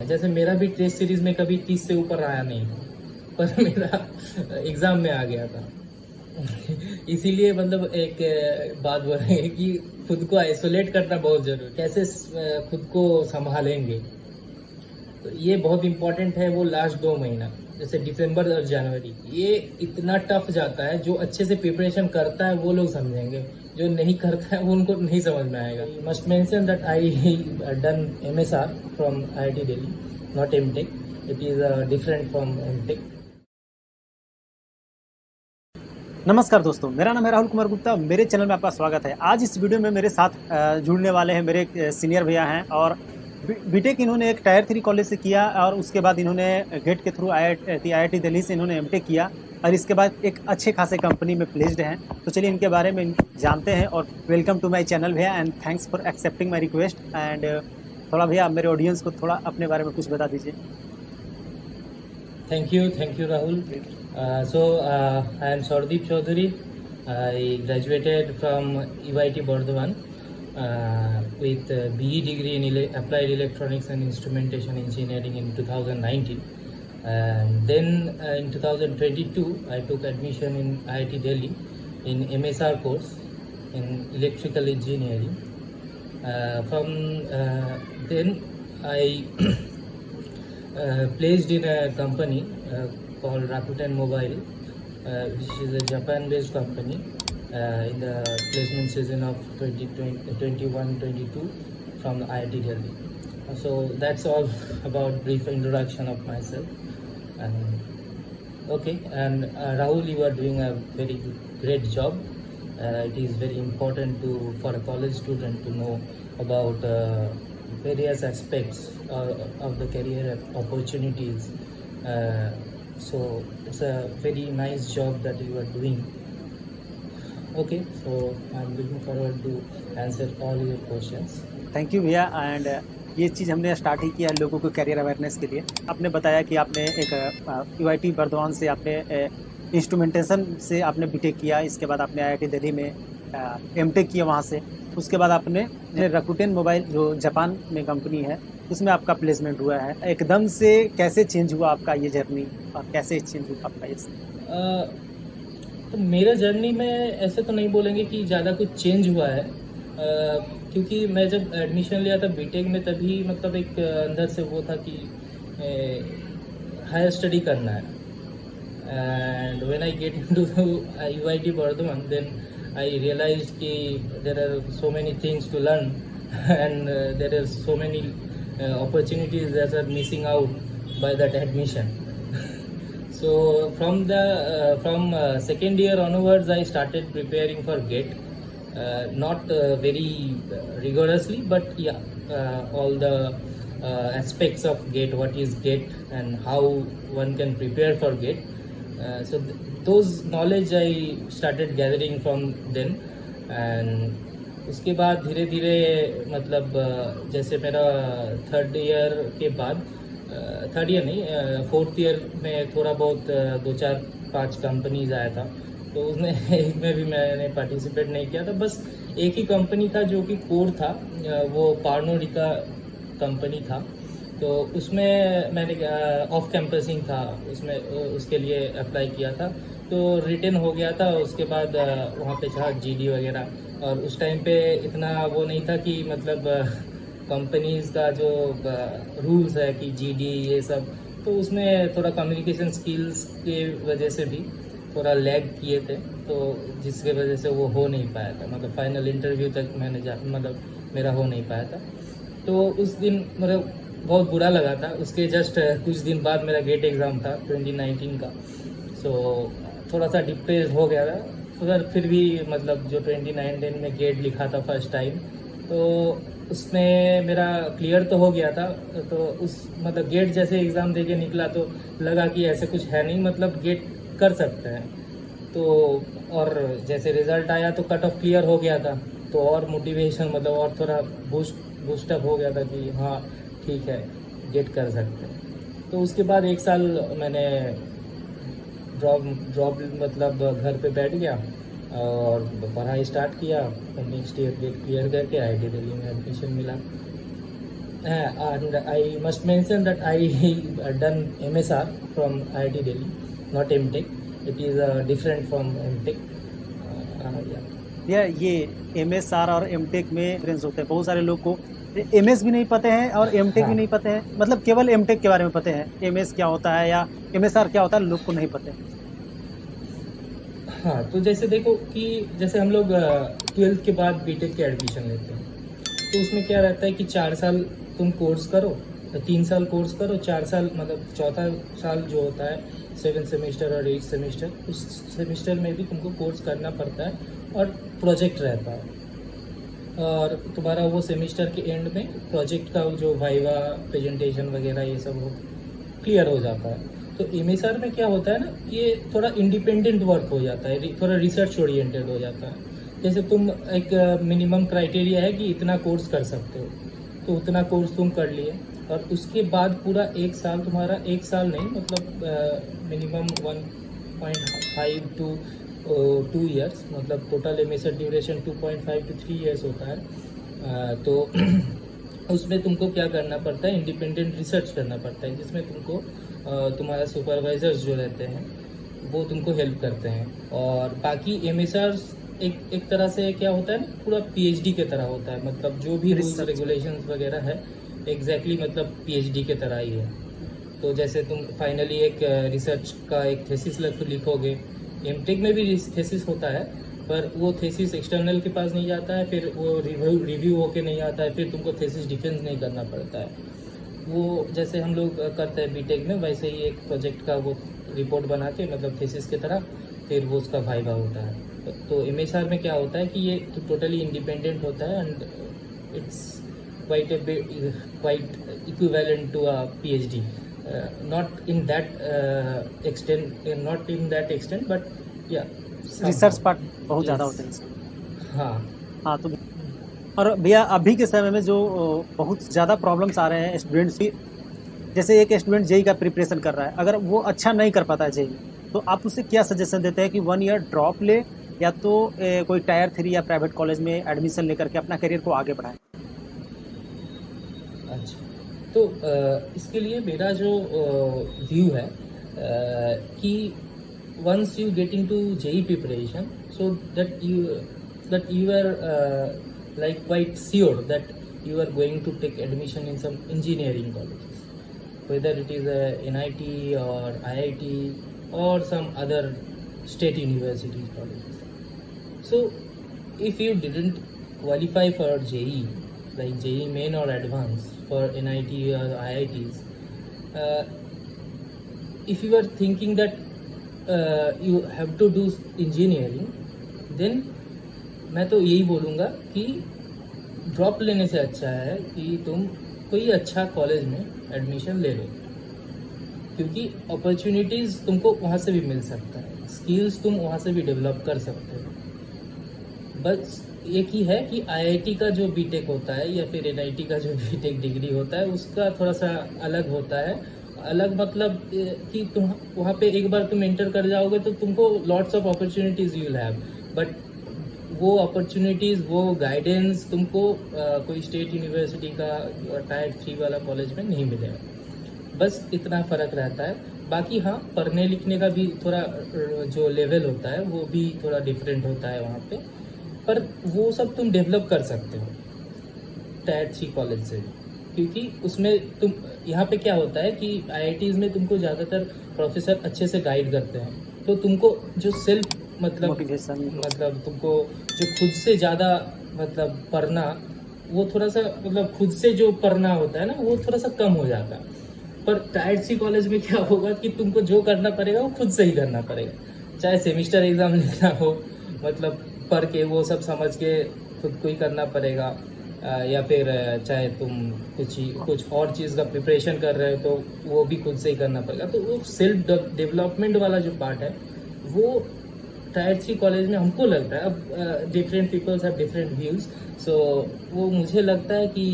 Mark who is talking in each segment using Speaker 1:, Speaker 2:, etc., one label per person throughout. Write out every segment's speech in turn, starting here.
Speaker 1: जैसे मेरा भी टेस्ट सीरीज में कभी 30 से ऊपर आया नहीं था, पर मेरा एग्जाम में आ गया था। इसीलिए मतलब एक बात बोल रहे हैं कि खुद को आइसोलेट करना बहुत जरूरी, कैसे खुद को संभालेंगे, तो ये बहुत इंपॉर्टेंट है। वो लास्ट 2 महीना जैसे दिसंबर और जनवरी, ये इतना टफ जाता है। जो अच्छे से प्रिपरेशन करता है वो लोग समझेंगे, जो नहीं करता है वो उनको नहीं समझ में आएगा। Must mention that I done MSR from IIT Delhi, not MTech. It is different from MTech.
Speaker 2: नमस्कार दोस्तों, मेरा नाम है राहुल कुमार गुप्ता। मेरे चैनल में आपका स्वागत है। आज इस वीडियो में मेरे साथ जुड़ने वाले हैं मेरे सीनियर भैया हैं और बीटेक इन्होंने एक टायर 3 कॉलेज से किया और उसके बाद इन्होंने गेट के थ्रू IIT दिल्ली से इन्होंने MTech किया और इसके बाद एक अच्छे खासे कंपनी में प्लेस्ड हैं। तो चलिए इनके बारे में जानते हैं। और वेलकम टू माई चैनल भैया and thanks for accepting my request. And थोड़ा भैया मेरे ऑडियंस को थोड़ा अपने बारे में कुछ बता दीजिए।
Speaker 1: Thank you, Rahul. I am Sardeep Chaudhary. I graduated from EIT Bardhaman with a BE degree in Applied Electronics and Instrumentation Engineering in 2019. And then in 2022, I took admission in IIT Delhi in MSR course in Electrical Engineering. From then, I placed in a company called Rakuten Mobile, which is a Japan-based company in the placement season of 2021-22 from the IIT Delhi. So that's all about brief introduction of myself. And Rahul, you are doing a very great job. It is very important for a college student to know about various aspects of the career opportunities. So it's a very nice job that you are doing. Okay, so I'm looking forward to answer all your questions.
Speaker 2: Thank you भैया। And ये चीज़ हमने start ही किया है लोगों को career awareness के लिए। आपने बताया कि आपने एक UIT बर्दवान से आपने इंस्ट्रूमेंटेशन से आपने बीटेक किया, इसके बाद आपने IIT दिल्ली में MTech किया वहाँ से। उसके बाद आपने रकुटेन मोबाइल जो जापान में कंपनी है उसमें आपका प्लेसमेंट हुआ है। एकदम से कैसे चेंज हुआ आपका ये जर्नी और कैसे चेंज हुआ आपका ये?
Speaker 1: तो मेरा जर्नी में ऐसे तो नहीं बोलेंगे कि ज़्यादा कुछ चेंज हुआ है, क्योंकि मैं जब एडमिशन लिया था बीटेक में तभी मतलब एक अंदर से वो था कि हायर स्टडी करना है। And when I get into UIT Bardhaman, then I realized that there are so many things to learn and there are so many opportunities that are missing out by that admission. So from second year onwards, I started preparing for GATE. Not very rigorously, but yeah, all the aspects of GATE, what is GATE and how one can prepare for GATE. So those knowledge I started gathering from then. And उसके बाद धीरे धीरे मतलब जैसे मेरा third year के बाद, third year नहीं, फोर्थ ईयर में थोड़ा बहुत 2-4-5 कंपनीज आया था, तो उसमें एक में भी मैंने पार्टिसिपेट नहीं किया था। बस एक ही कंपनी था जो कि कोर था, वो पार्नोरिका कंपनी था, तो उसमें मैंने ऑफ कैंपसिंग था, उसमें उसके लिए अप्लाई किया था, तो रिटर्न हो गया था। उसके बाद वहाँ पे था GD वगैरह, और उस टाइम पे इतना वो नहीं था कि मतलब कंपनीज का जो रूल्स है कि GD ये सब, तो उसमें थोड़ा कम्युनिकेशन स्किल्स के वजह से भी थोड़ा लैग किए थे, तो जिसके वजह से वो हो नहीं पाया था। मतलब फाइनल इंटरव्यू तक मैंने मतलब मेरा हो नहीं पाया था, तो उस दिन मतलब बहुत बुरा लगा था। उसके जस्ट कुछ दिन बाद मेरा गेट एग्ज़ाम था 2019 का, सो थोड़ा सा डिप्रेस हो गया था। फिर भी मतलब जो 2019 में गेट लिखा था फर्स्ट टाइम, तो उसमें मेरा क्लियर तो हो गया था। तो उस मतलब गेट जैसे एग्ज़ाम दे के निकला तो लगा कि ऐसे कुछ है नहीं, मतलब गेट कर सकते हैं। तो और जैसे रिज़ल्ट आया तो कट ऑफ क्लियर हो गया था, तो और मोटिवेशन मतलब और थोड़ा बूस्टअप हो गया था कि हाँ ठीक है, गेट कर सकते हैं। तो उसके बाद 1 साल मैंने ड्रॉप मतलब घर पे बैठ गया और पढ़ाई स्टार्ट किया। नेक्स्ट ईयर गेट क्लियर करके IIT दिल्ली में एडमिशन मिला। And I must mention that I done MSR from IIT Delhi, not MTech. It is different from MTech. Yeah.
Speaker 2: भैया ये MSR और MTech में डिफरेंस होते हैं। बहुत सारे लोग को MS भी नहीं पता है और MTech भी
Speaker 1: हाँ।
Speaker 2: नहीं पता है, मतलब केवल MTech के बारे में पता है, MS क्या होता है या MSR क्या होता है लोग को नहीं पता है।
Speaker 1: हाँ, तो जैसे देखो कि जैसे हम लोग 12th के बाद बीटेक के एडमिशन लेते हैं, तो उसमें क्या रहता है कि 4 साल तुम कोर्स करो, 3 साल कोर्स करो, 4 साल मतलब चौथा साल जो होता है 7 सेमेस्टर और 8 सेमेस्टर, उस सेमेस्टर में भी तुमको कोर्स करना पड़ता है और प्रोजेक्ट रहता है। और तुम्हारा वो सेमेस्टर के एंड में प्रोजेक्ट का जो वाइवा प्रेजेंटेशन वगैरह ये सब हो क्लियर हो जाता है। तो एमएसआर में क्या होता है ना, ये थोड़ा इंडिपेंडेंट वर्क हो जाता है, थोड़ा रिसर्च ओरिएंटेड हो जाता है। जैसे तुम एक मिनिमम क्राइटेरिया है कि इतना कोर्स कर सकते हो, तो उतना कोर्स तुम कर लिए और उसके बाद पूरा 1 साल तुम्हारा, 1 साल नहीं मतलब मिनिमम 1.5 to 2 ईयर्स, मतलब total MSR duration 2.5 to 3 years होता है। तो उसमें तुमको क्या करना पड़ता है, इंडिपेंडेंट रिसर्च करना पड़ता है, जिसमें तुमको तुम्हारा सुपरवाइजर्स जो रहते हैं वो तुमको हेल्प करते हैं। और बाकी एमएसआर एक तरह से क्या होता है ना, पूरा पीएचडी के तरह होता है, मतलब जो भी रूल्स
Speaker 2: Research।
Speaker 1: रेगुलेशंस वगैरह है एग्जैक्टली मतलब पीएचडी के तरह ही है। तो जैसे तुम फाइनली एक रिसर्च का एक थेसिस लिखोगे, एमटेक में भी थेसिस होता है, पर वो थेसिस एक्सटर्नल के पास नहीं जाता है, फिर वो रिव्यू होके नहीं आता है, फिर तुमको थेसिस डिफेंस नहीं करना पड़ता है। वो जैसे हम लोग करते हैं बीटेक में, वैसे ही एक प्रोजेक्ट का वो रिपोर्ट बना के मतलब थेसिस की तरह फिर वो उसका वाइवा होता है। तो एमएसआर में क्या होता है कि ये तो टोटली इंडिपेंडेंट होता है and it's quite equivalent to a PhD, not in that extent but या
Speaker 2: रिसर्च पार्ट बहुत ज़्यादा होता है इसमें।
Speaker 1: हाँ।
Speaker 2: हाँ तो और भैया अभी के समय में जो बहुत ज़्यादा प्रॉब्लम्स आ रहे हैं स्टूडेंट्स की, जैसे एक स्टूडेंट जेई का प्रिपरेशन कर रहा है, अगर वो अच्छा नहीं कर पाता है जेई, तो आप उसे क्या सजेशन देते हैं कि 1 ईयर ड्रॉप ले या तो कोई टायर 3 या प्राइवेट कॉलेज में एडमिशन लेकर के अपना करियर को आगे बढ़ाए।
Speaker 1: अच्छा, तो इसके लिए मेरा जो व्यू है कि once you get into JEE preparation, so that you are like quite sure that you are going to take admission in some engineering colleges, whether it is a NIT or IIT or some other state university colleges. So if you didn't qualify for JEE, like JEE main or advanced for NIT or IITs, if you are thinking that you have to do engineering, then मैं तो यही बोलूँगा कि drop लेने से अच्छा है कि तुम कोई अच्छा कॉलेज में एडमिशन ले लो, क्योंकि अपॉर्चुनिटीज़ तुमको वहाँ से भी मिल सकता है, स्किल्स तुम वहाँ से भी डेवलप कर सकते हो। बस एक ही है कि आईआईटी का जो बीटेक होता है या फिर एनआईटी का जो बीटेक डिग्री होता है उसका थोड़ा सा अलग होता है। अलग मतलब कि तुम वहाँ पे एक बार तुम एंटर कर जाओगे तो तुमको lots of opportunities you will have, but वो अपॉर्चुनिटीज़, वो गाइडेंस तुमको कोई स्टेट यूनिवर्सिटी का टायर 3 वाला कॉलेज में नहीं मिलेगा। बस इतना फ़र्क रहता है। बाकी हाँ, पढ़ने लिखने का भी थोड़ा जो लेवल होता है वो भी थोड़ा डिफरेंट होता है वहाँ पे, पर वो सब तुम डेवलप कर सकते हो टायर 3 कॉलेज से, क्योंकि उसमें तुम यहाँ पे क्या होता है कि आईआईटीज़ में तुमको ज़्यादातर प्रोफेसर अच्छे से गाइड करते हैं, तो तुमको जो सेल्फ मतलब तुमको जो खुद से ज़्यादा मतलब पढ़ना, वो थोड़ा सा मतलब खुद से जो पढ़ना होता है ना वो थोड़ा सा कम हो जाता है। पर टायर 3 कॉलेज में क्या होगा कि तुमको जो करना पड़ेगा वो खुद से ही करना पड़ेगा, चाहे सेमिस्टर एग्ज़ाम लेना हो, मतलब पढ़ के वो सब समझ के खुद को ही करना पड़ेगा, या फिर चाहे तुम कुछ और चीज़ का प्रिपरेशन कर रहे हो तो वो भी खुद से ही करना पड़ेगा। तो वो सेल्फ डेवलपमेंट वाला जो पार्ट है वो टायर 3 कॉलेज में हमको लगता है, अब different peoples have different views, so वो मुझे लगता है कि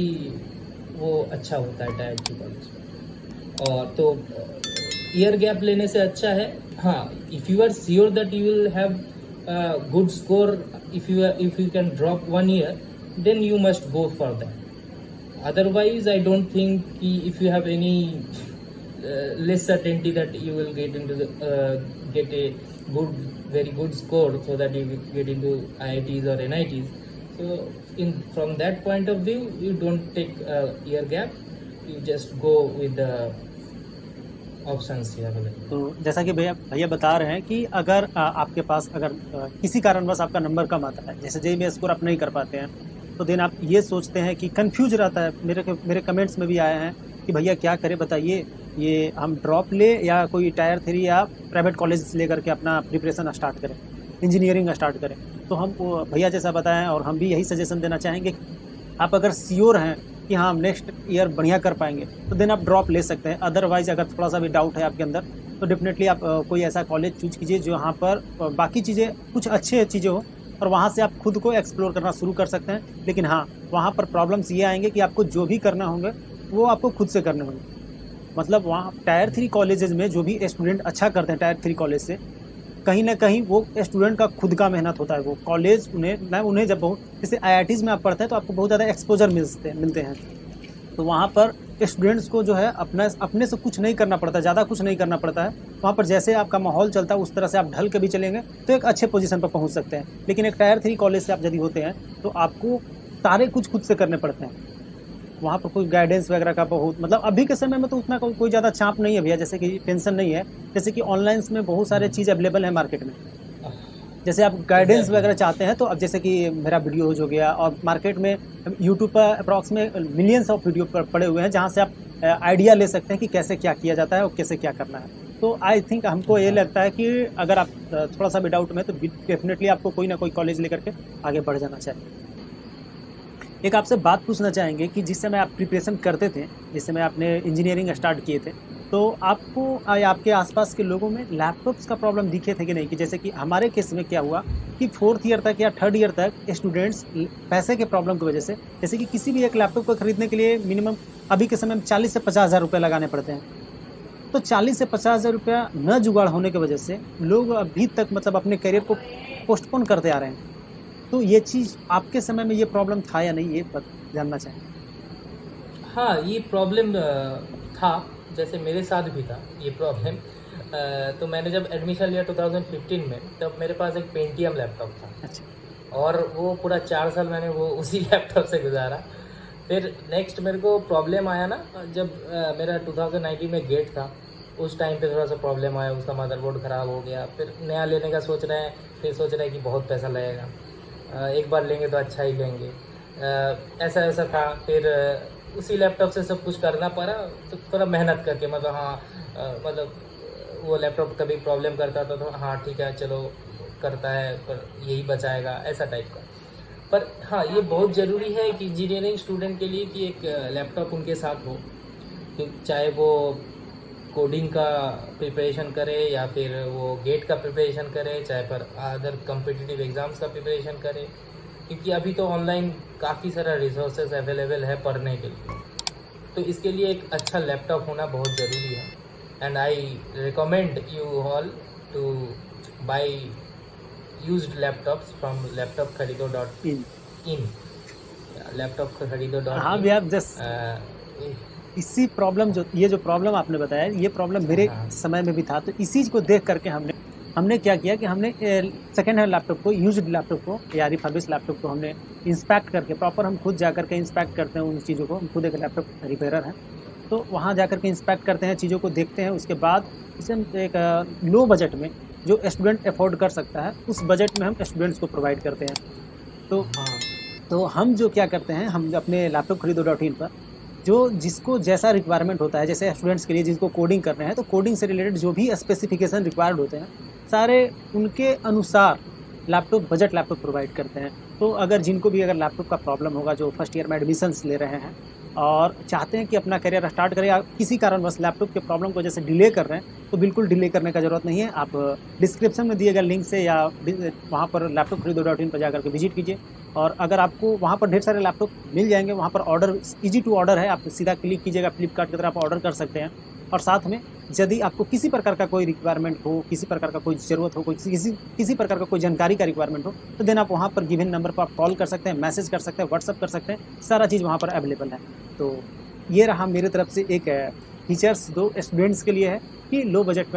Speaker 1: वो अच्छा होता है टायर 3 कॉलेज। और तो ईयर गैप लेने से अच्छा है, हाँ, if you are sure that you will have good score, if you can drop 1 year, then you must go for that. otherwise I don't think if you have any less certainty that you will get into the get a very good score so that you will get into IITs or NITs. So from that point of view, you don't take a year gap, you just go with the options here available.
Speaker 2: तो जैसा कि भैया बता रहे हैं कि अगर आपके पास अगर किसी कारणवश आपका नंबर कम आता है, जैसे जेईई में स्कोर आप नहीं कर पाते हैं, तो देन आप ये सोचते हैं कि कंफ्यूज रहता है। मेरे कमेंट्स में भी आए हैं कि भैया क्या करें बताइए, ये हम ड्रॉप ले या कोई टायर 3 या प्राइवेट कॉलेज लेकर के अपना प्रिपरेशन स्टार्ट करें, इंजीनियरिंग स्टार्ट करें। तो हम भैया जैसा बताएं और हम भी यही सजेशन देना चाहेंगे, आप अगर श्योर हैं कि हाँ हम नेक्स्ट ईयर बढ़िया कर पाएंगे तो देन आप ड्रॉप ले सकते हैं। अदरवाइज अगर थोड़ा सा भी डाउट है आपके अंदर तो डेफिनेटली आप कोई ऐसा कॉलेज चूज कीजिए जो यहाँ पर बाकी चीज़ें कुछ अच्छे चीज़ें हो और वहाँ से आप खुद को एक्सप्लोर करना शुरू कर सकते हैं। लेकिन हाँ, वहाँ पर प्रॉब्लम्स ये आएंगे कि आपको जो भी करना होंगे वो आपको खुद से करने होंगे। मतलब वहाँ टायर 3 कॉलेजेस में जो भी स्टूडेंट अच्छा करते हैं टायर 3 कॉलेज से, कहीं ना कहीं वो स्टूडेंट का खुद का मेहनत होता है। वो कॉलेज उन्हें जब बहुत जैसे IITs में आप पढ़ते हैं तो आपको बहुत ज़्यादा एक्सपोजर मिलते हैं, तो वहाँ पर स्टूडेंट्स को जो है अपने से कुछ नहीं करना पड़ता, ज़्यादा कुछ नहीं करना पड़ता है। वहाँ पर जैसे आपका माहौल चलता है उस तरह से आप ढल के भी चलेंगे तो एक अच्छे पोजीशन पर पहुँच सकते हैं। लेकिन एक टायर 3 कॉलेज से आप यदि होते हैं तो आपको सारे कुछ खुद से करने पड़ते हैं। वहाँ पर कोई गाइडेंस वगैरह का बहुत मतलब अभी के समय में तो उतना कोई ज़्यादा चाप नहीं है भैया, जैसे कि टेंशन नहीं है। जैसे कि ऑनलाइन में बहुत सारे चीज़ अवेलेबल है मार्केट में, जैसे आप गाइडेंस वगैरह चाहते हैं तो अब जैसे कि मेरा वीडियो हो गया और मार्केट में यूट्यूब पर अप्रॉक्स में मिलियंस ऑफ वीडियो पड़े हुए हैं जहाँ से आप आइडिया ले सकते हैं कि कैसे क्या किया जाता है और कैसे क्या करना है। तो आई थिंक हमको ये लगता है कि अगर आप थोड़ा सा भी डाउट में तो डेफिनेटली आपको कोई ना कोई कॉलेज लेकर के आगे बढ़ जाना चाहिए। एक आपसे बात पूछना चाहेंगे कि जिस समय आप प्रिपरेशन करते थे, जिस समय आपने इंजीनियरिंग स्टार्ट किए थे, तो आपको या आपके आसपास के लोगों में लैपटॉप्स का प्रॉब्लम दिखे थे कि नहीं? कि जैसे कि हमारे केस में क्या हुआ कि 4th ईयर तक या 3rd ईयर तक स्टूडेंट्स पैसे के प्रॉब्लम की वजह से, जैसे कि किसी भी एक लैपटॉप को खरीदने के लिए मिनिमम अभी के समय में 40 से 50 हज़ार रुपये लगाने पड़ते हैं। तो 40 से 50 हज़ार रुपया न जुगाड़ होने की वजह से लोग अभी तक मतलब अपने करियर को पोस्टपोन करते आ रहे हैं। तो ये चीज़ आपके समय में ये प्रॉब्लम था या नहीं, ये जानना चाहें।
Speaker 1: हाँ, ये प्रॉब्लम था, जैसे मेरे साथ भी था ये प्रॉब्लम। तो मैंने जब एडमिशन लिया 2015 में, तब मेरे पास एक पेंटियम लैपटॉप था।
Speaker 2: अच्छा।
Speaker 1: और वो पूरा 4 साल मैंने वो उसी लैपटॉप से गुजारा। फिर नेक्स्ट मेरे को प्रॉब्लम आया ना, जब मेरा 2019 में गेट था, उस टाइम पे थोड़ा सा प्रॉब्लम आया, उसका मदरबोर्ड ख़राब हो गया। फिर नया लेने का सोच रहे हैं, फिर सोच रहे हैं कि बहुत पैसा लगेगा, एक बार लेंगे तो अच्छा ही लेंगे, ऐसा था। फिर उसी लैपटॉप से सब कुछ करना पड़ा, तो थोड़ा मेहनत करके मतलब हाँ, मतलब वो लैपटॉप कभी प्रॉब्लम करता था तो हाँ ठीक है चलो करता है, पर यही बचाएगा, ऐसा टाइप का। पर हाँ, ये बहुत ज़रूरी है कि इंजीनियरिंग स्टूडेंट के लिए कि एक लैपटॉप उनके साथ हो, चाहे वो कोडिंग का प्रिपरेशन करे या फिर वो गेट का प्रिपरेशन करे, चाहे पर अदर कॉम्पिटिटिव एग्ज़ाम्स का प्रिपरेशन करे, क्योंकि अभी तो ऑनलाइन काफ़ी सारा रिसोर्सेज अवेलेबल है पढ़ने के लिए। तो इसके लिए एक अच्छा लैपटॉप होना बहुत ज़रूरी है। And I recommend you all two by used laptops from laptopkharido.in। laptopkharido.in।
Speaker 2: हाँ भैया, जस्ट इसी प्रॉब्लम ये जो प्रॉब्लम आपने बताया, ये प्रॉब्लम मेरे समय में भी था। तो इसी को देख करके हमने क्या किया कि हमने सेकेंड हैंड लैपटॉप को, यूज्ड लैपटॉप को या रिफर्बिश लैपटॉप को हमने इंस्पेक्ट करके, प्रॉपर हम खुद जा करके इंस्पेक्ट करते हैं उन चीज़ों को। हम खुद एक लैपटॉप रिपेयरर हैं, तो वहाँ जा करके इंस्पेक्ट करते हैं, चीज़ों को देखते हैं। उसके बाद उसे हम एक लो बजट में जो स्टूडेंट अफोर्ड कर सकता है, उस बजट में हम स्टूडेंट्स को प्रोवाइड करते हैं। तो हम जो क्या करते हैं, हम अपने laptopkharido.in पर जो जिसको जैसा रिक्वायरमेंट होता है, जैसे स्टूडेंट्स के लिए जिसको कोडिंग करना है, तो कोडिंग से रिलेटेड जो भी स्पेसिफिकेशन रिक्वायर्ड होते हैं, सारे उनके अनुसार बजट लैपटॉप प्रोवाइड करते हैं। तो अगर जिनको भी अगर लैपटॉप का प्रॉब्लम होगा, जो फर्स्ट ईयर में एडमिशन्स ले रहे हैं और चाहते हैं कि अपना करियर स्टार्ट करें, या किसी कारणवश लैपटॉप के प्रॉब्लम को जैसे डिले कर रहे हैं, तो बिल्कुल डिले करने का ज़रूरत नहीं है। आप डिस्क्रिप्शन में दिए गए लिंक से या वहाँ पर laptopkharido.in पर जाकर के विजिट कीजिए, और अगर आपको वहाँ पर ढेर सारे लैपटॉप मिल जाएंगे। वहाँ पर ऑर्डर ईजी टू ऑर्डर है, आप सीधा क्लिक कीजिएगा, फ्लिपकार्ट की तरह आप ऑर्डर कर सकते हैं। और साथ में यदि आपको किसी प्रकार का कोई रिक्वायरमेंट हो, किसी प्रकार का कोई ज़रूरत हो, किसी प्रकार का कोई जानकारी का रिक्वायरमेंट हो, तो देन आप वहाँ पर गिवन नंबर पर आप कॉल कर सकते हैं, मैसेज कर सकते हैं, व्हाट्सअप कर सकते हैं। सारा चीज़ वहाँ पर अवेलेबल है। तो ये रहा मेरे तरफ से एक फीचर्स दो स्टूडेंट्स के लिए है कि लो बजट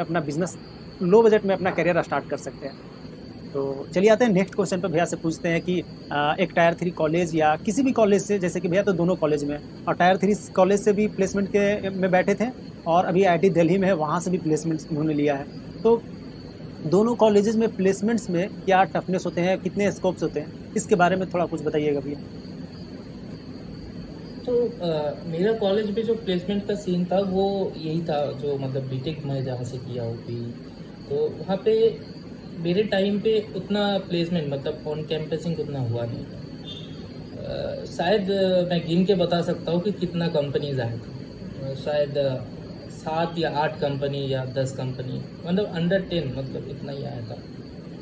Speaker 2: में अपना करियर स्टार्ट कर सकते हैं। तो चलिए आते हैं नेक्स्ट क्वेश्चन पे। भैया से पूछते हैं कि एक टायर 3 कॉलेज या किसी भी कॉलेज से, जैसे कि भैया तो दोनों कॉलेज में, और टायर 3 कॉलेज से भी प्लेसमेंट के में बैठे थे और अभी IIT दिल्ली में है, वहाँ से भी प्लेसमेंट्स उन्होंने लिया है। तो दोनों कॉलेजेस में प्लेसमेंट्स में क्या टफनेस होते हैं, कितने स्कोप्स होते हैं, इसके बारे में थोड़ा कुछ बताइएगा भैया।
Speaker 1: तो मेरा कॉलेज में जो प्लेसमेंट का सीन था वो यही था, जो मतलब बीटेक मैं जहाँ से किया हूँ भी, तो वहाँ पे मेरे टाइम पे उतना प्लेसमेंट मतलब ऑन कैंपसिंग उतना हुआ नहीं था। शायद मैं गिन के बता सकता हूँ कि कितना कंपनीज आए थे। शायद 7 या 8 कंपनी या 10 कंपनी, मतलब अंडर 10, मतलब इतना ही आया था।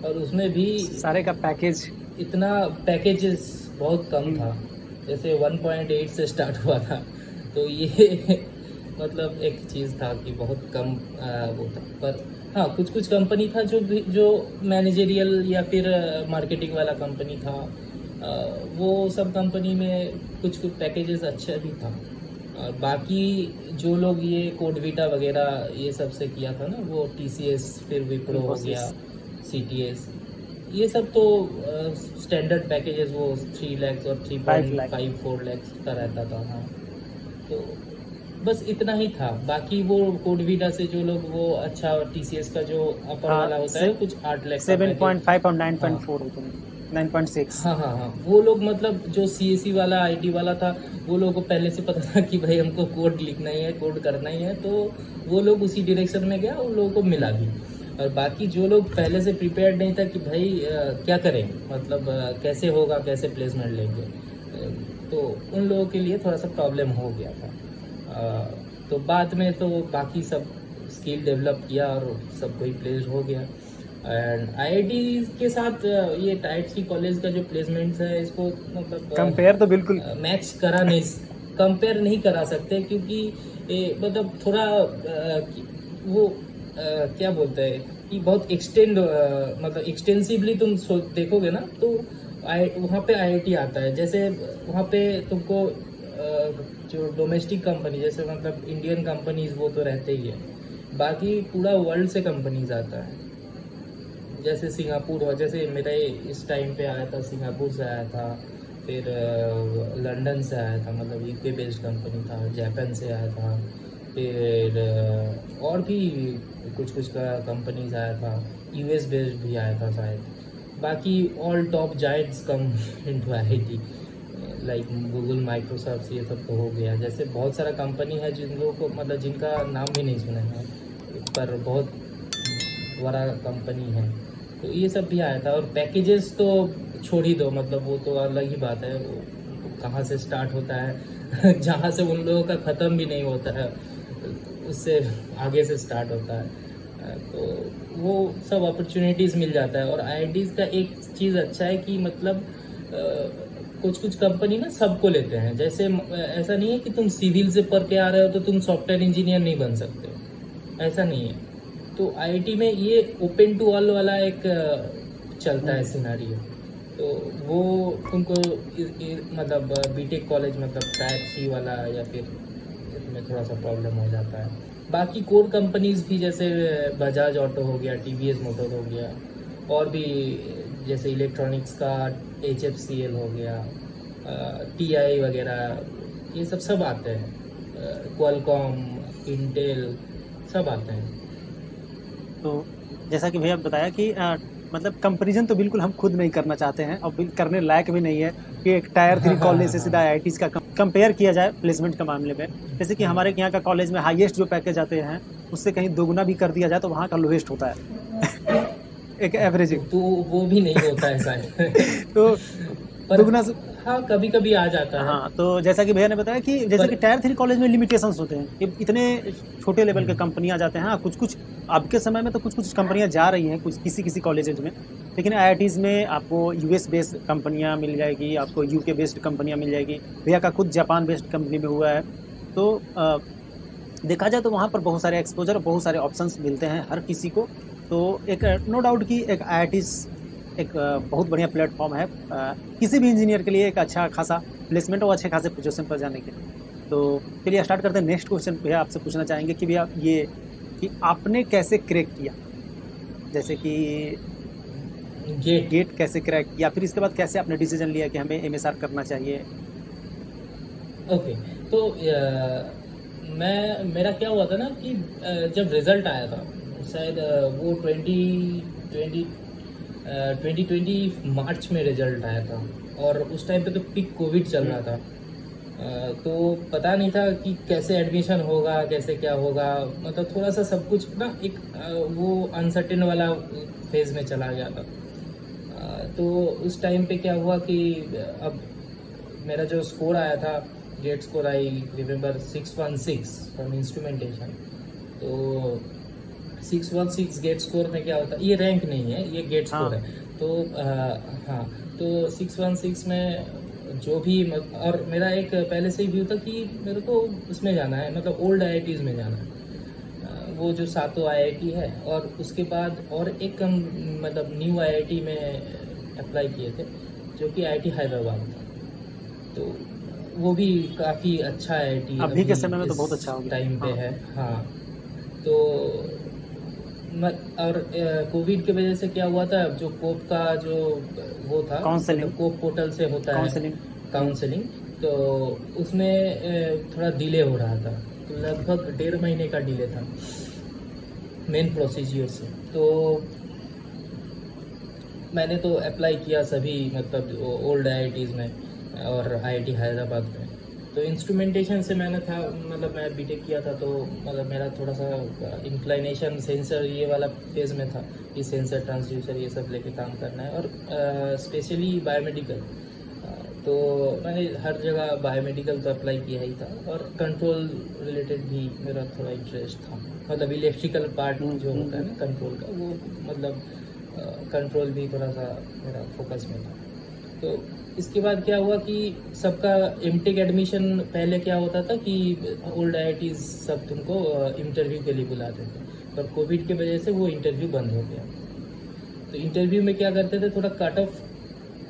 Speaker 1: और उसमें भी
Speaker 2: सारे का पैकेज
Speaker 1: इतना पैकेजेस बहुत कम था, जैसे 1.8 से स्टार्ट हुआ था। तो ये मतलब एक चीज़ था कि बहुत कम वो था। पर हाँ, कुछ कंपनी था जो मैनेजरियल या फिर मार्केटिंग वाला कंपनी था, वो सब कंपनी में कुछ पैकेजेस अच्छा भी था। और बाकी जो लोग ये कोडविटा वगैरह ये सब से किया था ना, वो TCS, फिर विप्रो हो गया, CTS, ये सब तो स्टैंडर्ड पैकेजेस वो 3 लाख और 3.5-4 लाख का रहता था। हाँ, तो बस इतना ही था। बाकी वो कोडविटा से जो लोग वो अच्छा TCS का जो अपर वाला होता है कुछ 8 लाख
Speaker 2: 7.5 और 9.4 होते हैं, 9.6।
Speaker 1: हाँ, वो लोग मतलब जो CSE वाला IT वाला था, वो लोगों को पहले से पता था कि भाई हमको कोड लिखना ही है, कोड करना ही है, तो वो लोग उसी डायरेक्शन में गया, उन लोगों को मिला भी। और बाकी जो लोग पहले से प्रिपेयर्ड नहीं था कि भाई क्या करें, मतलब कैसे होगा, कैसे प्लेसमेंट लेंगे, तो उन लोगों के लिए थोड़ा सा प्रॉब्लम हो गया था। तो बाद में तो बाकी सब स्किल डेवलप किया और सब कोई प्लेस्ड हो गया। एंड IIT के साथ ये टायर 3 कॉलेज का जो प्लेसमेंट्स है, इसको मतलब
Speaker 2: कंपेयर तो बिल्कुल
Speaker 1: मैच कंपेयर नहीं करा सकते, क्योंकि मतलब थोड़ा वो क्या बोलते हैं कि बहुत मतलब एक्सटेंसिवली तुम देखोगे ना, तो वहाँ पे IIT आता है। जैसे वहाँ पे तुमको जो डोमेस्टिक कंपनी, जैसे मतलब इंडियन कंपनीज वो तो रहते ही है, बाकी पूरा वर्ल्ड से कंपनीज आता है। जैसे सिंगापुर हो, जैसे मेरा इस टाइम पे आया था, सिंगापुर से आया था, फिर लंदन से आया था, मतलब UK बेस्ड कंपनी था, जापान से आया था, फिर और भी कुछ का कंपनीज आया था, US बेस्ड भी आया था शायद। बाकी all top giants come into IIT, like Google, Microsoft, ये सब तो हो गया। जैसे बहुत सारा कंपनी है जिन लोगों को मतलब जिनका नाम भी नहीं सुना है, पर बहुत बड़ा कंपनी है, तो ये सब भी आया था। और पैकेजेस तो छोड़ ही दो, मतलब वो तो अलग ही बात है, वो कहाँ से स्टार्ट होता है जहाँ से उन लोगों का ख़त्म भी नहीं होता है, उससे आगे से स्टार्ट होता है। तो वो सब अपॉर्चुनिटीज़ मिल जाता है। और IITs का एक चीज़ अच्छा है कि मतलब कुछ कंपनी ना सबको लेते हैं। जैसे ऐसा नहीं है कि तुम सिविल से पढ़ के आ रहे हो तो तुम सॉफ्टवेयर इंजीनियर नहीं बन सकते हो, ऐसा नहीं है। तो IIT में ये ओपन टू ऑल वाला एक चलता है सिनारियो, तो वो तुमको मतलब बीटेक कॉलेज मतलब टायर 3 वाला या फिर इसमें थोड़ा सा प्रॉब्लम हो जाता है। बाकी कोर कंपनीज भी जैसे बजाज ऑटो हो गया, TVS मोटर हो गया, और भी जैसे इलेक्ट्रॉनिक्स का HFCL हो गया, TI वगैरह, ये सब आते हैं, क्वालकॉम, इंटेल, सब आते हैं।
Speaker 2: तो जैसा कि भैया बताया कि मतलब कंपैरिजन तो बिल्कुल हम खुद नहीं करना चाहते हैं और करने लायक भी नहीं है कि एक टायर 3 कॉलेज से सीधा IITs का कंपेयर किया जाए प्लेसमेंट के मामले में। जैसे कि हमारे यहाँ का कॉलेज में हाईएस्ट जो पैकेज आते हैं उससे कहीं दोगुना भी कर दिया जाए तो वहाँ का लोएस्ट होता है एक एवरेजिंग,
Speaker 1: तो वो भी नहीं होता है शायद
Speaker 2: तो दोगुना से
Speaker 1: हाँ कभी आ जाता है।
Speaker 2: हाँ, तो जैसा कि भैया ने बताया कि जैसे कि टायर 3 कॉलेज में लिमिटेशंस होते हैं कि इतने छोटे लेवल के कंपनियां जाते हैं। हाँ, कुछ अब के समय में तो कुछ कंपनियां जा रही हैं कुछ किसी कॉलेजेज में, लेकिन IITs में आपको US बेस्ड कंपनियां मिल जाएगी, आपको UK बेस्ड कंपनियां मिल जाएगी। भैया का खुद जापान बेस्ड कंपनी में हुआ है। तो देखा जाए तो वहाँ पर बहुत सारे एक्सपोजर, बहुत सारे ऑप्शंस मिलते हैं हर किसी को। तो एक नो डाउट कि एक IITs एक बहुत बढ़िया प्लेटफॉर्म है किसी भी इंजीनियर के लिए, एक अच्छा खासा प्लेसमेंट और अच्छे खासे पोजीशन पर जाने के लिए। तो चलिए स्टार्ट करते हैं। नेक्स्ट क्वेश्चन भैया आपसे पूछना चाहेंगे कि भैया ये कि आपने कैसे क्रैक किया, जैसे कि गेट कैसे क्रैक किया, फिर इसके बाद कैसे आपने डिसीजन लिया कि हमें एमएसआर करना चाहिए।
Speaker 1: ओके। तो मेरा क्या हुआ था ना कि जब रिजल्ट आया था शायद वो 2020 मार्च में रिजल्ट आया था, और उस टाइम पे तो पिक कोविड चल रहा था। तो पता नहीं था कि कैसे एडमिशन होगा, कैसे क्या होगा, मतलब थोड़ा सा सब कुछ ना एक वो अनसर्टेन वाला फेज में चला गया था। तो उस टाइम पे क्या हुआ कि अब मेरा जो स्कोर आया था, GATE score I remember 616 from instrumentation. तो 616 गेट स्कोर में क्या होता है, ये रैंक नहीं है, ये गेट स्कोर है। तो हाँ, तो 616 में जो भी और मेरा एक पहले से ही व्यू था कि मेरे को उसमें जाना है, मतलब ओल्ड IITs में जाना है, वो जो सातों IIT है, और उसके बाद और एक मतलब न्यू IIT में अप्लाई किए थे जो कि IIT हैदराबाद था। तो वो भी काफ़ी अच्छा IIT
Speaker 2: अभी के समय में तो बहुत अच्छा हो गया
Speaker 1: टाइम पे है। हाँ, तो और कोविड की वजह से क्या हुआ था, जो कोप का जो वो था,
Speaker 2: काउंसलिंग,
Speaker 1: कोप पोर्टल से होता है काउंसलिंग, तो उसमें थोड़ा डिले हो रहा था। तो लगभग 1.5 महीने का डिले था मेन प्रोसीजियर से। तो मैंने तो अप्लाई किया सभी, मतलब ओल्ड IITs में और IIT हैदराबाद में। तो इंस्ट्रूमेंटेशन से मैंने था, मतलब मैं बीटेक किया था, तो मतलब मेरा थोड़ा सा इंक्लाइनेशन सेंसर ये वाला फेज में था कि सेंसर ट्रांसड्यूसर ये सब लेके काम करना है, और स्पेशली बायोमेडिकल। तो मैंने हर जगह बायोमेडिकल तो अप्लाई किया ही था, और कंट्रोल रिलेटेड भी मेरा थोड़ा इंटरेस्ट था, मतलब इलेक्ट्रिकल पार्ट जो होता है ना कंट्रोल का, वो मतलब कंट्रोल भी थोड़ा सा मेरा फोकस में था। तो इसके बाद क्या हुआ कि सबका एमटेक एडमिशन पहले क्या होता था कि ओल्ड IITs सब तुमको इंटरव्यू के लिए बुलाते थे, पर कोविड की वजह से वो इंटरव्यू बंद हो गया। तो इंटरव्यू में क्या करते थे, थोड़ा कट ऑफ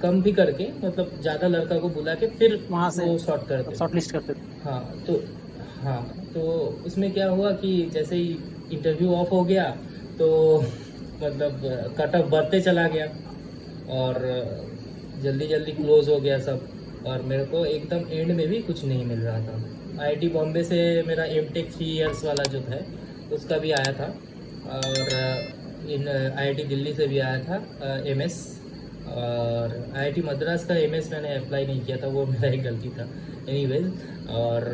Speaker 1: कम भी करके, मतलब ज़्यादा लड़का को बुला के फिर
Speaker 2: वहाँ से
Speaker 1: वो शॉर्ट लिस्ट
Speaker 2: करते थे।
Speaker 1: हाँ, तो उसमें क्या हुआ कि जैसे ही इंटरव्यू ऑफ हो गया तो मतलब कट ऑफ बढ़ते चला गया, और जल्दी जल्दी क्लोज हो गया सब, और मेरे को एकदम एंड में भी कुछ नहीं मिल रहा था। IIT बॉम्बे से मेरा एमटेक 3 इयर्स वाला जो था उसका भी आया था, और इन IIT दिल्ली से भी आया था MS, और IIT मद्रास का MS मैंने अप्लाई नहीं किया था, वो मेरा एक गलती था एनीवेज। और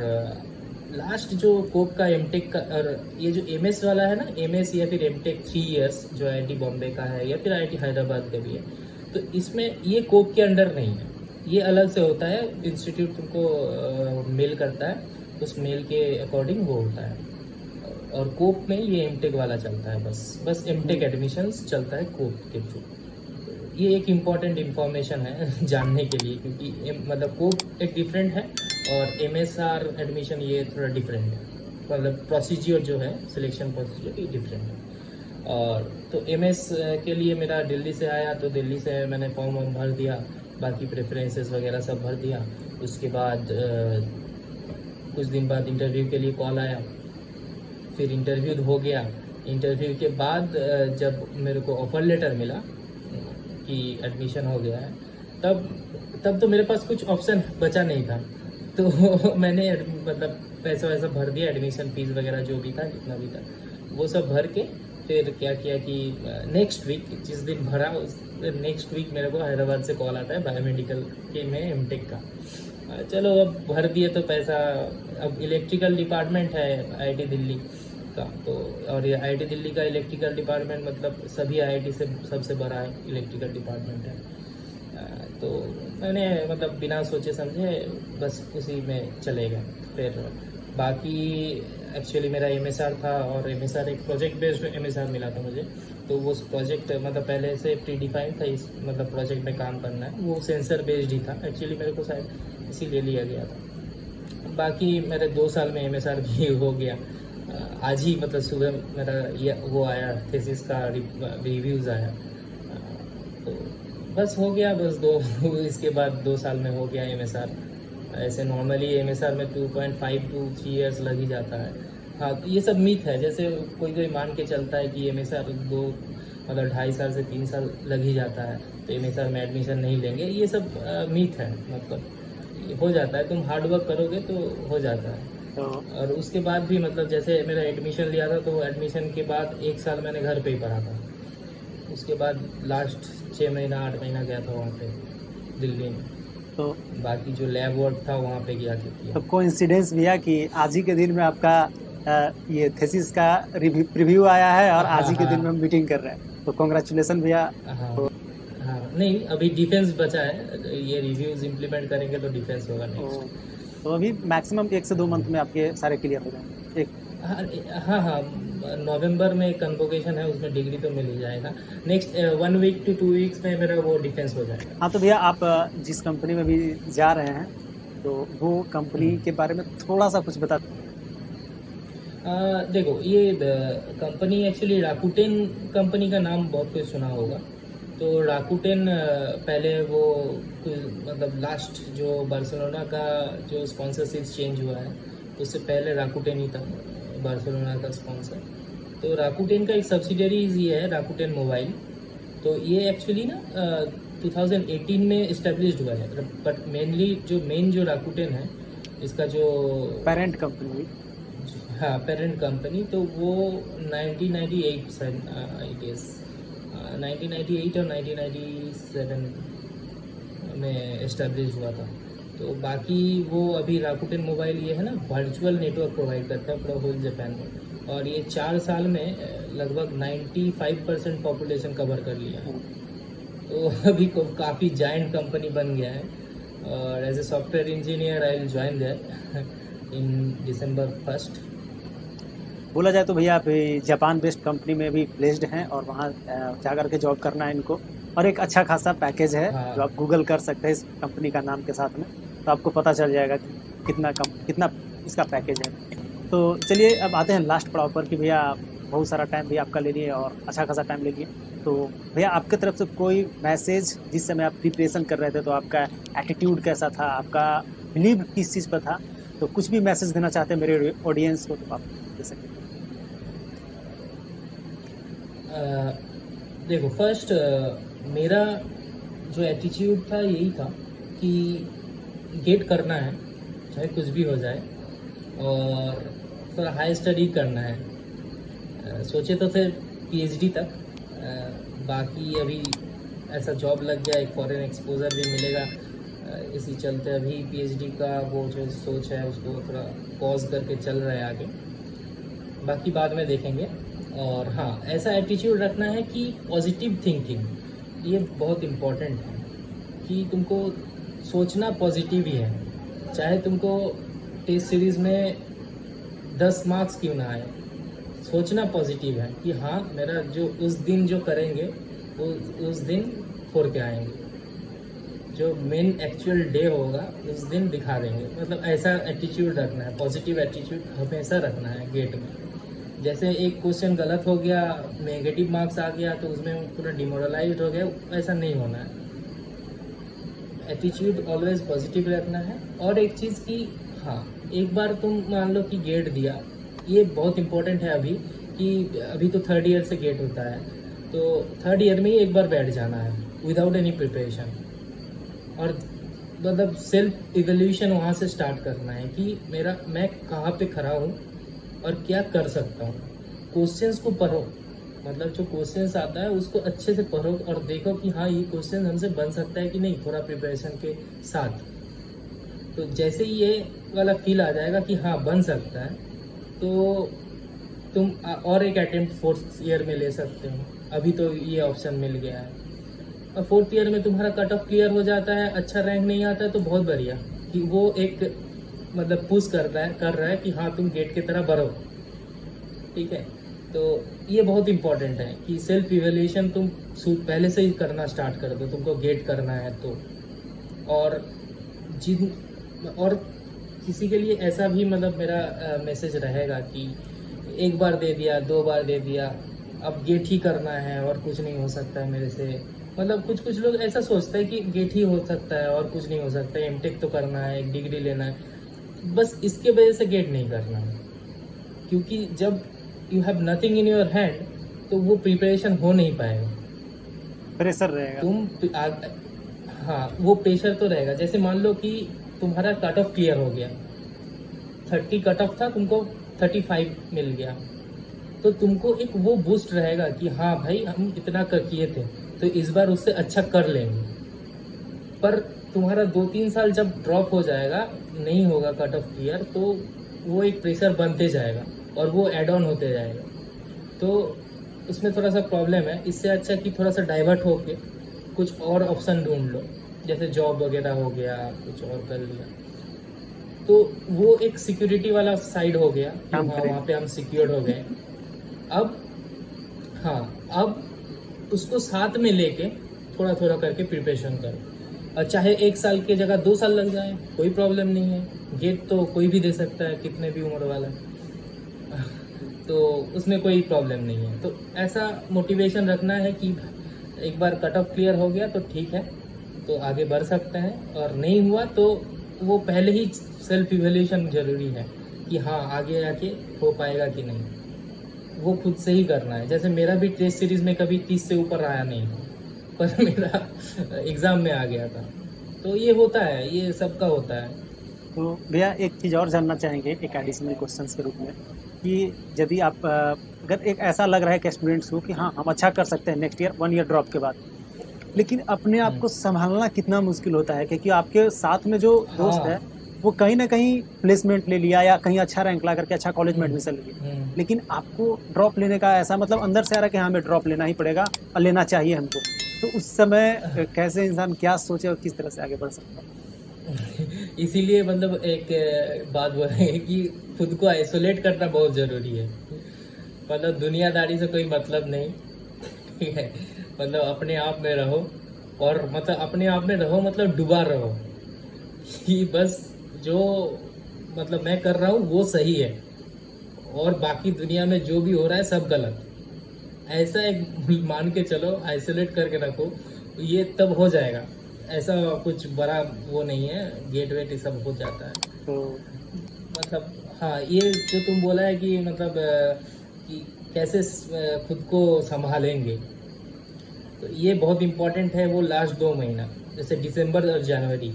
Speaker 1: लास्ट जो कोप का एमटेक का, और ये जो MS वाला है ना, MS या फिर एमटेक 3 इयर्स जो IIT बॉम्बे का है या फिर IIT हैदराबाद का भी है, तो इसमें ये कोप के अंडर नहीं है, ये अलग से होता है। इंस्टीट्यूट तुमको मेल करता है, उस मेल के अकॉर्डिंग वो होता है, और कोप में ये एमटेक वाला चलता है, बस एमटेक एडमिशन्स चलता है कोप के थ्रू। ये एक इम्पॉर्टेंट इन्फॉर्मेशन है जानने के लिए, क्योंकि मतलब कोप एक डिफरेंट है और MSR एडमिशन ये थोड़ा डिफरेंट है, मतलब प्रोसीजियर जो है, सिलेक्शन प्रोसीजियर ये डिफरेंट है। और तो MS के लिए मेरा दिल्ली से आया, तो दिल्ली से मैंने फॉर्म भर दिया, बाकी प्रेफरेंसेस वगैरह सब भर दिया। उसके बाद कुछ दिन बाद इंटरव्यू के लिए कॉल आया, फिर इंटरव्यू हो गया। इंटरव्यू के बाद जब मेरे को ऑफर लेटर मिला कि एडमिशन हो गया है, तब तो मेरे पास कुछ ऑप्शन बचा नहीं था। तो मैंने मतलब पैसा वैसा भर दिया, एडमिशन फीस वगैरह जो भी था, जितना भी था वो सब भर के फिर क्या किया कि नेक्स्ट वीक, जिस दिन भरा उस नेक्स्ट वीक मेरे को हैदराबाद से कॉल आता है बायोमेडिकल के में एमटेक का। चलो अब भर दिए तो पैसा, अब इलेक्ट्रिकल डिपार्टमेंट है IIT दिल्ली का, तो और ये IIT दिल्ली का इलेक्ट्रिकल डिपार्टमेंट मतलब सभी IIT से सबसे बड़ा इलेक्ट्रिकल डिपार्टमेंट है। तो मैंने मतलब बिना सोचे समझे बस उसी में चले गए। फिर बाकी एक्चुअली मेरा MSR था, और MSR एक प्रोजेक्ट बेस्ड MSR मिला था मुझे। तो वो प्रोजेक्ट मतलब पहले से प्री डिफाइंड था, इस मतलब प्रोजेक्ट में काम करना है, वो सेंसर बेस्ड ही था एक्चुअली, मेरे को शायद इसीलिए लिया गया था। बाकी मेरे 2 साल में MSR भी हो गया। आज ही मतलब सुबह मेरा ये वो आया, थीसिस का रिव्यूज़ आया, तो बस हो गया, बस इसके बाद 2 साल में हो गया MSR। ऐसे नॉर्मली MSR में 2.5 to 3 ईयर्स लग ही जाता है। हाँ, तो ये सब मिथ है। जैसे कोई कोई मान के चलता है कि MSR 2.5 साल से 3 साल लग ही जाता है, तो MSR में एडमिशन नहीं लेंगे। ये सब मिथ है। मतलब हो जाता है, तुम हार्ड वर्क करोगे तो हो जाता है।
Speaker 2: तो
Speaker 1: और उसके बाद भी मतलब जैसे मेरा एडमिशन लिया था, तो एडमिशन के बाद 1 साल मैंने घर पे ही पढ़ा था। उसके बाद लास्ट 6 महीना 8 महीना गया था वहाँ पे दिल्ली में।
Speaker 2: तो
Speaker 1: बाकी जो लैब वर्क था वहाँ पे गया किया।
Speaker 2: तो कोइंसिडेंस भैया कि आज ही के दिन में आपका ये थीसिस का रिव्यू आया है और आज ही के दिन में हम मीटिंग कर रहे हैं, तो कॉन्ग्रेचुलेसन भैया।
Speaker 1: हाँ हाँ, नहीं अभी डिफेंस बचा है। ये रिव्यूज इम्प्लीमेंट करेंगे तो डिफेंस होगा नेक्स्ट।
Speaker 2: तो अभी मैक्सिमम 1 से 2 मंथ में आपके सारे क्लियर हो जाएंगे।
Speaker 1: हाँ हाँ, नवंबर में एक कन्वोकेशन है, उसमें डिग्री तो मिल ही जाएगा। नेक्स्ट 1 वीक to 2 वीक्स में मेरा वो डिफेंस हो जाएगा।
Speaker 2: हाँ, तो भैया आप जिस कंपनी में भी जा रहे हैं, तो वो कंपनी के बारे में थोड़ा सा कुछ बता।
Speaker 1: देखो, ये कंपनी एक्चुअली राकुटेन कंपनी का नाम बहुत कोई सुना होगा। तो राकुटेन पहले वो मतलब लास्ट जो बार्सिलोना का जो स्पॉन्सरशिप चेंज हुआ है, उससे पहले राकुटेन ही था बार्सिलोना का स्पॉन्सर। तो राकुटेन का एक सब्सिडरीज ये है, राकुटेन मोबाइल। तो ये एक्चुअली ना 2018 में इस्टेब्लिश्ड हुआ है, बट मेनली जो राकुटेन है, इसका जो
Speaker 2: पेरेंट कंपनी,
Speaker 1: हाँ पेरेंट कंपनी, तो वो 1998 आई गेस 1998 और 1997 में इस्टेब्लिश हुआ था। तो बाकी वो अभी राकुटेन मोबाइल ये है ना, वर्चुअल नेटवर्क प्रोवाइड करता है पूरा होल जापान में। और ये 4 साल में लगभग 95% पॉपुलेशन कवर कर लिया है। तो अभी काफ़ी जायंट कंपनी बन गया है। और as a software engineer I will join that in December 1st।
Speaker 2: बोला जाए तो भैया आप जापान बेस्ड कंपनी में भी प्लेस्ड हैं और वहाँ जा करके जॉब करना है इनको, और एक अच्छा खासा पैकेज है।
Speaker 1: हाँ।
Speaker 2: जो आप गूगल कर सकते हैं इस कंपनी का नाम के साथ में, तो आपको पता चल जाएगा कि कितना इसका पैकेज है। तो चलिए अब आते हैं लास्ट पड़ाव पर कि भैया बहुत सारा टाइम भी आपका ले लिए और अच्छा खासा टाइम ले लिए। तो भैया आपकी तरफ से कोई मैसेज, जिस समय आप प्रिपरेशन कर रहे थे तो आपका एटीट्यूड कैसा था, आपका बिलीव किस चीज़ पर था, तो कुछ भी मैसेज देना चाहते हैं मेरे ऑडियंस को तो आप दे सकते हैं।
Speaker 1: देखो, फर्स्ट मेरा जो एटीट्यूड था यही था कि गेट करना है, चाहे कुछ भी हो जाए, और थोड़ा हाई स्टडी करना है। सोचे तो थे PhD तक, बाकी अभी ऐसा जॉब लग गया, एक फॉरेन एक्सपोजर भी मिलेगा, इसी चलते अभी PhD का वो जो सोच है उसको थोड़ा पॉज करके चल रहा है आगे, बाकी बाद में देखेंगे। और हाँ, ऐसा एटीट्यूड रखना है कि पॉजिटिव थिंकिंग, ये बहुत इम्पोर्टेंट है कि तुमको सोचना पॉजिटिव ही है। चाहे तुमको टेस्ट सीरीज़ में 10 मार्क्स क्यों ना आए, सोचना पॉजिटिव है कि हाँ मेरा जो उस दिन जो करेंगे उस दिन 4 के आएंगे, जो मेन एक्चुअल डे होगा उस दिन दिखा देंगे। मतलब ऐसा एटीट्यूड रखना है, पॉजिटिव एटीट्यूड हमेशा रखना है गेट में। जैसे एक क्वेश्चन गलत हो गया, नेगेटिव मार्क्स आ गया तो उसमें पूरा डिमोरलाइज हो गया, ऐसा नहीं होना है। एटीट्यूड ऑलवेज पॉजिटिव रखना है। और एक चीज़ कि हाँ, एक बार तुम मान लो कि गेट दिया, ये बहुत इंपॉर्टेंट है अभी, कि अभी तो 3rd ईयर से गेट होता है, तो 3rd ईयर में ही एक बार बैठ जाना है विदाउट एनी प्रिपरेशन, और मतलब सेल्फ इवैल्यूएशन वहाँ से स्टार्ट करना है कि मैं कहाँ पे खड़ा हूँ और क्या कर सकता हूँ। क्वेश्चंस को पढ़ो, मतलब जो क्वेश्चंस आता है उसको अच्छे से पढ़ो और देखो कि हाँ ये क्वेश्चन हमसे बन सकता है कि नहीं, थोड़ा प्रिपरेशन के साथ। तो जैसे ही ये वाला फील आ जाएगा कि हाँ बन सकता है, तो तुम और एक अटेम्प्ट 4th ईयर में ले सकते हो। अभी तो ये ऑप्शन मिल गया है। और 4th ईयर में तुम्हारा कट ऑफ क्लियर हो जाता है, अच्छा रैंक नहीं आता है, तो बहुत बढ़िया कि वो एक मतलब पुश कर रहा है कि हाँ तुम गेट की तरह बढ़ो। ठीक है, तो ये बहुत इंपॉर्टेंट है कि सेल्फ इवैल्यूएशन तुम पहले से ही करना स्टार्ट कर दो, तुमको गेट करना है तो। और किसी के लिए ऐसा भी मतलब मेरा मैसेज रहेगा कि एक बार दे दिया, 2 बार दे दिया, अब गेट ही करना है और कुछ नहीं हो सकता है मेरे से, मतलब कुछ कुछ लोग ऐसा सोचते हैं कि गेट ही हो सकता है और कुछ नहीं हो सकता है, एमटेक तो करना है, एक डिग्री लेना है, बस इसके वजह से गेट नहीं करना है। क्योंकि जब you have nothing in your hand तो वो प्रिपरेशन हो नहीं पाएगा।
Speaker 2: प्रेशर रहेगा।
Speaker 1: हाँ, वो प्रेशर तो रहेगा। जैसे मान लो कि तुम्हारा कट ऑफ क्लियर हो गया, 30 कट ऑफ था, तुमको 35 मिल गया, तो तुमको एक वो बूस्ट रहेगा कि हाँ भाई हम इतना कर किए थे तो इस बार उससे अच्छा कर लेंगे। पर तुम्हारा 2-3 साल जब ड्रॉप हो जाएगा, नहीं होगा कट ऑफ क्लियर, तो वो एक प्रेशर बनते जाएगा और वो एड ऑन होते जाएगा, तो उसमें थोड़ा सा प्रॉब्लम है। इससे अच्छा कि थोड़ा सा डाइवर्ट होके कुछ और ऑप्शन ढूंढ लो, जैसे जॉब वगैरह हो गया, कुछ और कर लिया, तो वो एक सिक्योरिटी वाला साइड हो गया कि हाँ वहाँ पे हम सिक्योर्ड हो गए। अब हाँ, अब उसको साथ में लेके थोड़ा थोड़ा करके प्रिपरेशन करो, और चाहे 1 साल की जगह 2 साल लग जाए, कोई प्रॉब्लम नहीं है। गेट तो कोई भी दे सकता है, कितने भी उम्र वाला, तो उसमें कोई प्रॉब्लम नहीं है। तो ऐसा मोटिवेशन रखना है कि एक बार कट ऑफ क्लियर हो गया तो ठीक है, तो आगे बढ़ सकते हैं, और नहीं हुआ तो वो पहले ही सेल्फ इवैल्यूएशन जरूरी है कि हाँ आगे आके हो पाएगा कि नहीं, वो खुद से ही करना है। जैसे मेरा भी टेस्ट सीरीज में कभी 30 से ऊपर आया नहीं था, पर मेरा एग्जाम में आ गया था। तो ये होता है, ये सबका होता है।
Speaker 2: तो भैया एक चीज़ और जानना चाहेंगे एक एडिशनल क्वेश्चंस के रूप में, कि यदि आप अगर एक ऐसा लग रहा है कि स्टूडेंट्स को कि हाँ हम अच्छा कर सकते हैं नेक्स्ट ईयर 1 ईयर ड्रॉप के बाद, लेकिन अपने आप को संभालना कितना मुश्किल होता है, क्योंकि आपके साथ में जो दोस्त है वो कहीं ना कहीं प्लेसमेंट ले लिया या कहीं अच्छा रैंक ला करके अच्छा कॉलेज में एडमिशन ले लिया, लेकिन आपको ड्रॉप लेने का ऐसा मतलब अंदर से आ रहा है कि हाँ हमें ड्रॉप लेना ही पड़ेगा और लेना चाहिए हमको, तो उस समय कैसे इंसान क्या सोचे और किस तरह से आगे बढ़ सकता है?
Speaker 1: इसीलिए मतलब एक बात बोल रहे हैं कि खुद को आइसोलेट करना बहुत जरूरी है। मतलब दुनियादारी से कोई मतलब नहीं, ठीक है। मतलब अपने आप में रहो, और मतलब अपने आप में रहो मतलब डूबा रहो कि बस जो मतलब मैं कर रहा हूँ वो सही है, और बाकी दुनिया में जो भी हो रहा है सब गलत। ऐसा एक मान के चलो, आइसोलेट करके रखो, ये तब हो जाएगा। ऐसा कुछ बड़ा वो नहीं है, गेट वेट ये सब हो जाता है।
Speaker 2: तो
Speaker 1: मतलब हाँ, ये जो तुम बोला है कि मतलब कि कैसे खुद को संभालेंगे, तो ये बहुत इम्पोर्टेंट है। वो लास्ट 2 महीना जैसे दिसंबर और जनवरी,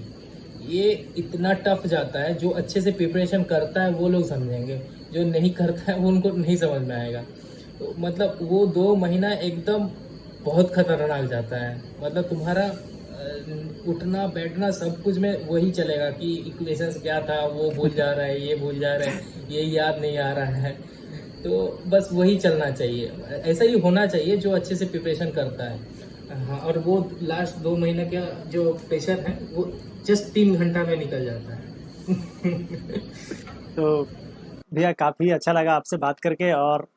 Speaker 1: ये इतना टफ जाता है। जो अच्छे से प्रिपरेशन करता है वो लोग समझेंगे, जो नहीं करता है वो उनको नहीं समझ में आएगा। तो मतलब वो 2 महीना एकदम बहुत खतरनाक जाता है। मतलब तुम्हारा उठना बैठना सब कुछ में वही चलेगा कि इक्वेशंस क्या था वो भूल जा रहा है, ये भूल जा रहा है, ये याद नहीं आ रहा है। तो बस वही चलना चाहिए, ऐसा ही होना चाहिए जो अच्छे से प्रिपरेशन करता है। हाँ, और वो लास्ट 2 महीने का जो प्रेशर है वो जस्ट 3 घंटा में निकल जाता है।
Speaker 2: तो भैया काफ़ी अच्छा लगा आपसे बात करके, और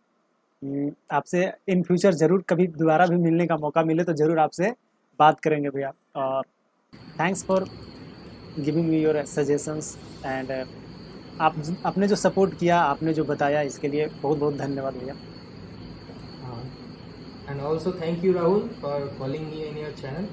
Speaker 2: आपसे इन फ्यूचर ज़रूर कभी दोबारा भी मिलने का मौका मिले तो ज़रूर आपसे बात करेंगे भैया। और thanks for giving me your suggestions and आपने जो सपोर्ट किया, आपने जो बताया, इसके लिए बहुत बहुत धन्यवाद भैया।
Speaker 1: And also thank you Rahul for calling me in your channel.